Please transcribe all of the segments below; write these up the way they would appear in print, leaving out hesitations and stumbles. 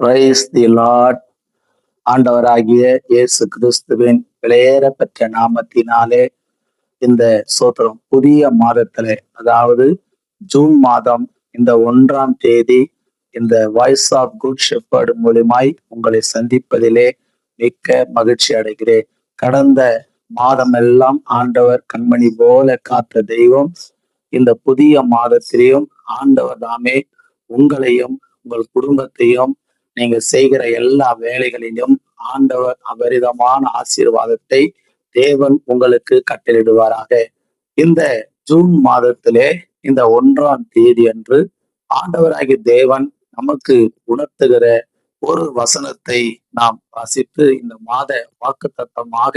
Praise the Lord. ஆண்டவராகிய இயேசு கிறிஸ்துவின் விலையேற பெற்ற நாமத்தினாலே இந்த சோத்திரம் புதிய மாதத்திலே, அதாவது ஜூன் மாதம் இந்த 1ஆம் தேதி இந்த வாய்ஸ் ஆஃப் குட் ஷெப்பர்ட் மூலியமாய் உங்களை சந்திப்பதிலே மிக்க மகிழ்ச்சி அடைகிறேன். கடந்த மாதமெல்லாம் ஆண்டவர் கண்மணி போல காத்த தெய்வம் இந்த புதிய மாதத்திலேயும் ஆண்டவர் தாமே உங்களையும் உங்கள் குடும்பத்தையும் நீங்க செய்கிற எல்லா வேலைகளிலும் ஆண்டவர் அபரிதமான ஆசீர்வாதத்தை தேவன் உங்களுக்கு கட்டளிடுவாராக. இந்த ஜூன் மாதத்திலே இந்த 1ஆம் தேதி அன்று ஆண்டவராகிய தேவன் நமக்கு உணர்த்துகிற ஒரு வசனத்தை நாம் வாசித்து இந்த மாத வாக்குத்தத்தமாக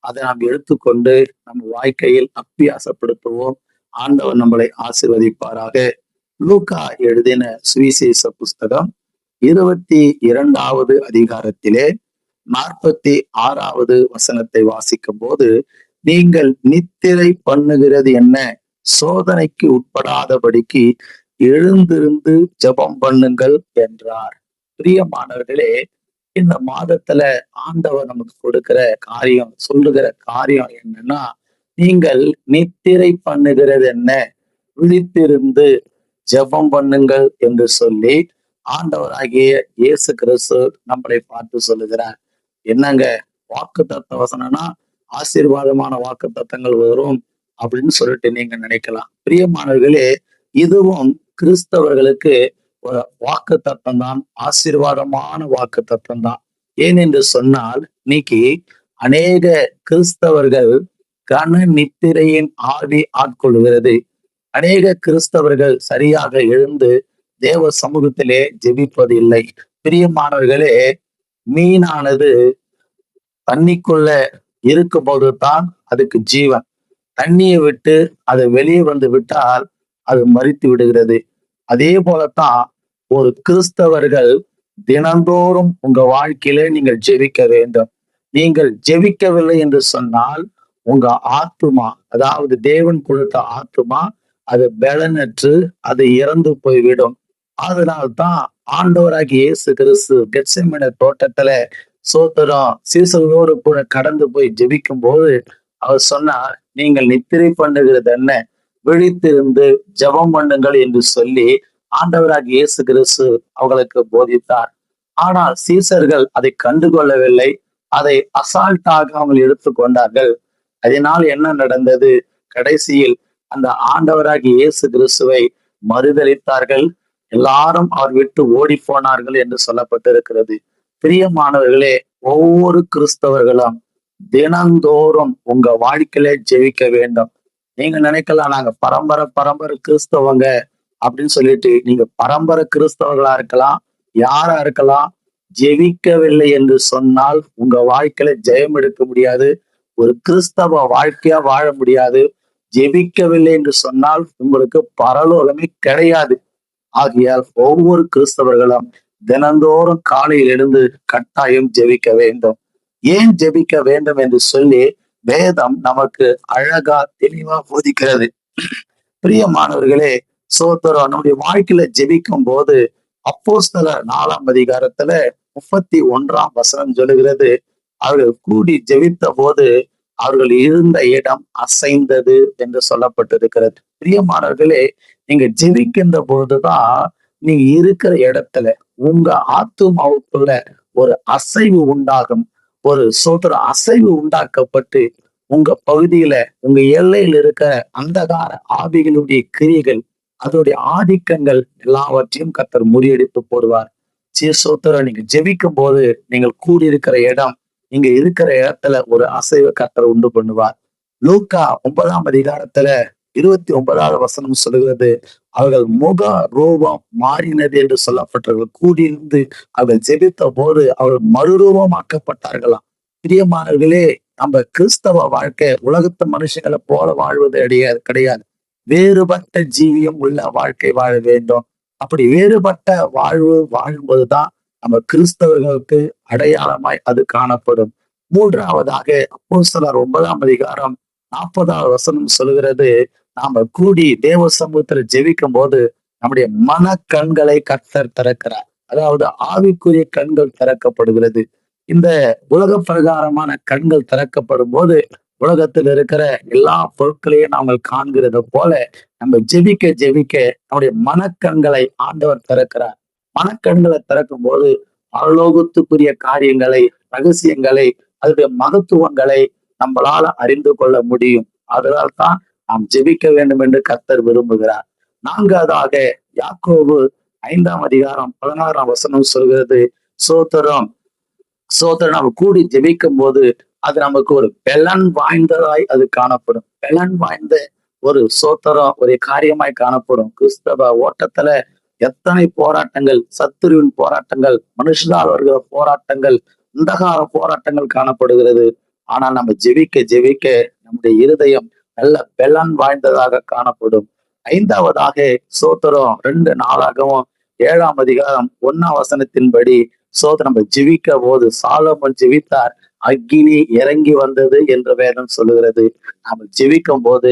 அதை நாம் எடுத்துக்கொண்டு நம்ம வாழ்க்கையில் அப்பியாசப்படுத்துவோம். ஆண்டவர் நம்மளை ஆசீர்வதிப்பாராக. லூக்கா எழுதின சுவிசேஷ புஸ்தகம் 22வது அதிகாரத்திலே 46வது வசனத்தை வாசிக்கும் போது, நீங்கள் நித்திரை பண்ணுகிறது என்ன, சோதனைக்கு உட்படாதபடிக்கு எழுந்திருந்து ஜெபம் பண்ணுங்கள் என்றார். பிரியமானவர்களே, இந்த மாதத்துல ஆண்டவர் நமக்கு கொடுக்கிற காரியம், சொல்லுகிற காரியம் என்னன்னா, நீங்கள் நித்திரை பண்ணுகிறது என்ன, விழித்திருந்து ஜெபம் பண்ணுங்கள் என்று சொல்லி ஆண்டவராகிய இயேசு கிறிஸ்து நம்மளை பார்த்து சொல்லுகிறார். என்னங்க, வாக்கு தத்த வசனம்னா ஆசீர்வாதமான வாக்கு தத்தங்கள் வரும் அப்படின்னு சொல்லிட்டு நீங்க நினைக்கலாம். பிரியமானவர்களே, இதுவும் கிறிஸ்தவர்களுக்கு ஒரு வாக்கு தத்தம் தான், ஆசீர்வாதமான வாக்கு தத்தம் தான். ஏனென்று சொன்னால், இன்னைக்கு அநேக கிறிஸ்தவர்கள் கன நித்திரையின் ஆவி ஆட்கொள்கிறது. அநேக கிறிஸ்தவர்கள் சரியாக எழுந்து தேவ சமூகத்திலே ஜெபிப்பது இல்லை. பிரியமானவர்களே, மீனானது தண்ணிக்குள்ள இருக்கும் போதுதான் அதுக்கு ஜீவன். தண்ணியை விட்டு அது வெளியே வந்து விட்டால் அது மரித்து விடுகிறது. அதே போலத்தான் ஒரு கிறிஸ்தவர்கள் தினந்தோறும் உங்க வாழ்க்கையிலே நீங்கள் ஜெபிக்க வேண்டும். நீங்கள் ஜெபிக்கவில்லை என்று சொன்னால் உங்க ஆத்துமா, அதாவது தேவன் கொடுத்த ஆத்துமா, அது பலனற்று அது இறந்து போய்விடும். அதனால்தான் ஆண்டவராகிய இயேசு கிறிஸ்து கெத்செமனே தோட்டத்துல சோத்திரம் சீசர்களோடு கூட கடந்து போய் ஜெபிக்கும் போது அவர் சொன்னார், நீங்கள் நித்திரை பண்ணுகிறது என்ன, விழித்திருந்து ஜெபம் பண்ணுங்கள் என்று சொல்லி ஆண்டவராகிய இயேசு கிறிஸ்து அவர்களுக்கு போதித்தார். ஆனால் சீசர்கள் அதை கண்டுகொள்ளவில்லை. அதை அசால்ட்டாக அவங்க எடுத்துக்கொண்டார்கள். அதனால் என்ன நடந்தது? கடைசியில் அந்த ஆண்டவராகிய இயேசு கிறிஸ்துவை மறுதலித்தார்கள். எல்லாரும் அவர் விட்டு ஓடி போனார்கள் என்று சொல்லப்பட்டிருக்கிறது. பிரியமானவர்களே, ஒவ்வொரு கிறிஸ்தவர்களும் தினந்தோறும் உங்க வாழ்க்கையிலே ஜெபிக்க வேண்டும். நீங்க நினைக்கலாம், நாங்க பரம்பரை கிறிஸ்தவங்க அப்படின்னு சொல்லிட்டு. நீங்க பரம்பரை கிறிஸ்தவர்களா இருக்கலாம், யாரா இருக்கலாம், ஜெபிக்கவில்லை என்று சொன்னால் உங்க வாழ்க்கையில ஜெயம் எடுக்க முடியாது. ஒரு கிறிஸ்தவ வாழ்க்கையா வாழ முடியாது. ஜெபிக்கவில்லை என்று சொன்னால் உங்களுக்கு பரலோகமே கிடையாது. ஆகையால் ஒவ்வொரு கிறிஸ்தவர்களும் தினந்தோறும் காலையில் எழுந்து கட்டாயம் ஜெபிக்க வேண்டும். ஏன் ஜெபிக்க வேண்டும் என்று சொல்லி வேதம் நமக்கு அழகா தெளிவா போதிக்கிறது. பிரியமானவர்களே, சோதரம் நம்முடைய வாழ்க்கையில ஜெபிக்கும் போது அப்போஸ்தலர் 4ஆம் அதிகாரத்துல 31ஆம் வசனம் சொல்லுகிறது, அவர்கள் கூடி ஜெபித்த போது அவர்கள் இருந்த இடம் அசைந்தது என்று சொல்லப்பட்டிருக்கிறது. பிரியமானவர்களே, நீங்க ஜெபிக்கின்ற பொழுதுதான் நீங்க இருக்கிற இடத்துல உங்க ஆத்துமாவுக்குள்ள ஒரு அசைவு உண்டாகும். ஒரு சோதர அசைவு உண்டாக்கப்பட்டு உங்க பகுதியில, உங்க எல்லையில் இருக்கிற அந்தகார ஆவிகளுடைய கிரியைகள், அதோடைய ஆதிக்கங்கள் எல்லாவற்றையும் கர்த்தர் முறியடித்து போடுவார். சோதர நீங்க ஜெபிக்கும் போது நீங்கள் கூடியிருக்கிற இடம், நீங்க இருக்கிற இடத்துல ஒரு அசைவை கர்த்தர் உண்டு பண்ணுவார். லூக்கா 9ஆம் அதிகாரத்துல 29வது வசனம் சொல்லுகிறது, அவர்கள் முக ரூபம் மாறினது என்று சொல்லப்பட்டவர்கள் கூடியிருந்து அவர்கள் ஜெபித்த போது அவர்கள் மறுரூபமாக்கப்பட்டார்களாம். பிரியமானவர்களே, நம்ம கிறிஸ்தவ வாழ்க்கை உலகத்து மனுஷங்களை போல வாழ்வது கிடையாது. வேறுபட்ட ஜீவியம் உள்ள வாழ்க்கை வாழ வேண்டும். அப்படி வேறுபட்ட வாழ்வு வாழும்போதுதான் நம்ம கிறிஸ்தவர்களுக்கு அடையாளமாய் அது காணப்படும். 3ஆவதாக அப்போஸ்தலர் 9ஆம் அதிகாரம் 40வது வசனம் சொல்லுகிறது, நாம கூடி தேவ சமூகத்துல ஜெபிக்கும் போது நம்முடைய மன கண்களை கர்த்தர் திறக்கிறார். அதாவது ஆவிக்குரிய கண்கள் திறக்கப்படுகிறது. இந்த உலக பிரகாரமான கண்கள் திறக்கப்படும் போது உலகத்தில் இருக்கிற எல்லா பொருட்களையும் நாங்கள் காண்கிறது போல நம்ம ஜெபிக்க ஜெபிக்க நம்முடைய மனக்கண்களை ஆண்டவர் திறக்கிறார். மனக்கண்களை திறக்கும் போது பரலோகத்துக்குரிய காரியங்களை, ரகசியங்களை, அதனுடைய மகத்துவங்களை நம்மளால அறிந்து கொள்ள முடியும். அதனால் தான் நாம் ஜெபிக்க வேண்டும் என்று கர்த்தர் விரும்புகிறார். நான்காவதாக யாக்கோபு 5 அதிகாரம் 16 சொல்கிறது, சோத்திரம் சோத்திரம் நம்ம கூடி ஜெபிக்கும் போது அது நமக்கு ஒரு பலன் வாய்ந்ததாய் அது காணப்படும். பலன் வாய்ந்த ஒரு சோத்திரம் ஒரு காரியமாய் காணப்படும். கிறிஸ்தவ ஓட்டத்துல எத்தனை போராட்டங்கள், சத்துருவின் போராட்டங்கள், மனுஷனால் வருகிற போராட்டங்கள், அந்தகார போராட்டங்கள் காணப்படுகிறது. ஆனால் நம்ம ஜெபிக்க ஜெபிக்க நம்முடைய இருதயம் நல்ல பலன் வாய்ந்ததாக காணப்படும். ஐந்தாவதாக சோத்திரம் 2 நாளாகவும் 7 அதிகாரம் 1 வசனத்தின்படி நம்ம ஜெபிக்க போது சாலமோன் ஜெபித்தார், அக்கினி இறங்கி வந்தது என்று வேதம் சொல்லுகிறது. நம்ம ஜெபிக்கும் போது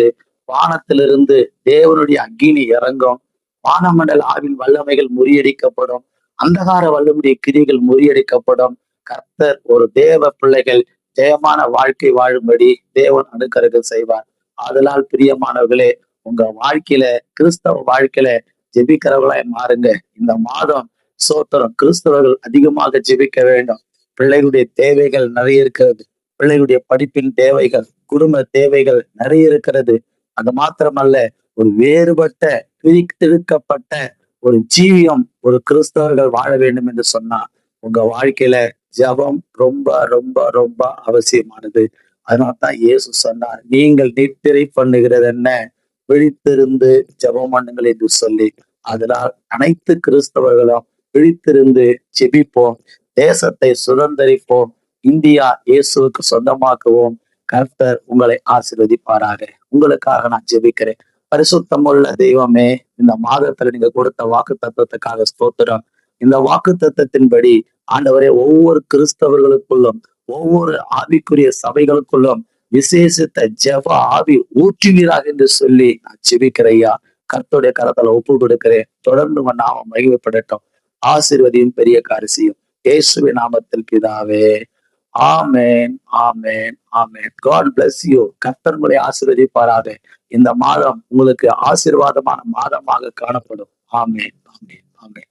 வானத்திலிருந்து தேவனுடைய அக்கினி இறங்கும். வானமண்டல ஆவின் வல்லமைகள் முறியடிக்கப்படும். அந்தகார வல்லமுடைய கிரிகள் முறியடிக்கப்படும். கர்த்தர் ஒரு தேவ பிள்ளைகள் ஜெயமான வாழ்க்கை வாழும்படி தேவன் அனுக்கிரகம் செய்வார். அதனால் பிரியமானவர்களே, உங்க வாழ்க்கையில, கிறிஸ்தவ வாழ்க்கையில ஜெபிக்கிறவர்களாய் மாறுங்க. இந்த மாதம் சோத்திரம் கிறிஸ்தவர்கள் அதிகமாக ஜெபிக்க வேண்டும். பிள்ளைகளுடைய தேவைகள் நிறைய இருக்கிறது. பிள்ளைகளுடைய படிப்பின் தேவைகள், குடும்ப தேவைகள் நிறைய இருக்கிறது. அது மாத்திரமல்ல, ஒரு வேறுபட்ட பிரித்தெடுக்கப்பட்ட ஒரு ஜீவியம் ஒரு கிறிஸ்தவர்கள் வாழ வேண்டும் என்று சொன்னா உங்க வாழ்க்கையில ஜெபம் ரொம்ப ரொம்ப ரொம்ப அவசியமானது. அதனால்தான் இயேசு சொன்னார், நீங்கள் நித்திரை பண்ணுகிறது என்ன, விழித்திருந்து ஜெபம் பண்ணுங்கள் என்று சொல்லி. அதனால் அனைத்து கிறிஸ்தவர்களும் விழித்திருந்து ஜெபிப்போம். தேசத்தை சுதந்திரிப்போம். இந்தியா இயேசுவுக்கு சொந்தமாக்குவோம். கர்த்தர் உங்களை ஆசீர்வதிப்பாராக. உங்களுக்காக நான் ஜெபிக்கிறேன். பரிசுத்தமுள்ள தெய்வமே, இந்த மாதத்துல நீங்க கொடுத்த வாக்கு தத்துவத்துக்காக ஸ்தோத்திரம். இந்த வாக்கு தத்துவத்தின்படி ஆண்டவரே, ஒவ்வொரு கிறிஸ்தவர்களுக்குள்ளும், ஒவ்வொரு ஆவிக்குரிய சபைகளுக்குள்ளும் விசேஷித்த ஜெப ஆவி ஊற்றுவீராக என்று சொல்லி நான் ஜெபிக்கிறையா. கர்த்தருடைய கரத்துல ஒப்பு கொடுக்கிறேன். தொடர்ந்து உங்க நாமம் மகிமைப்படட்டும். ஆசீர்வதியும் பெரிய காரியம் இயேசுவின் நாமத்தில் பிதாவே. ஆமேன், ஆமேன், ஆமேன். God bless you. கர்த்தர் உங்களை ஆசீர்வதிப்பாராக. இந்த மாதம் உங்களுக்கு ஆசீர்வாதமான மாதமாக காணப்படும். ஆமேன், ஆமேன், ஆமேன்.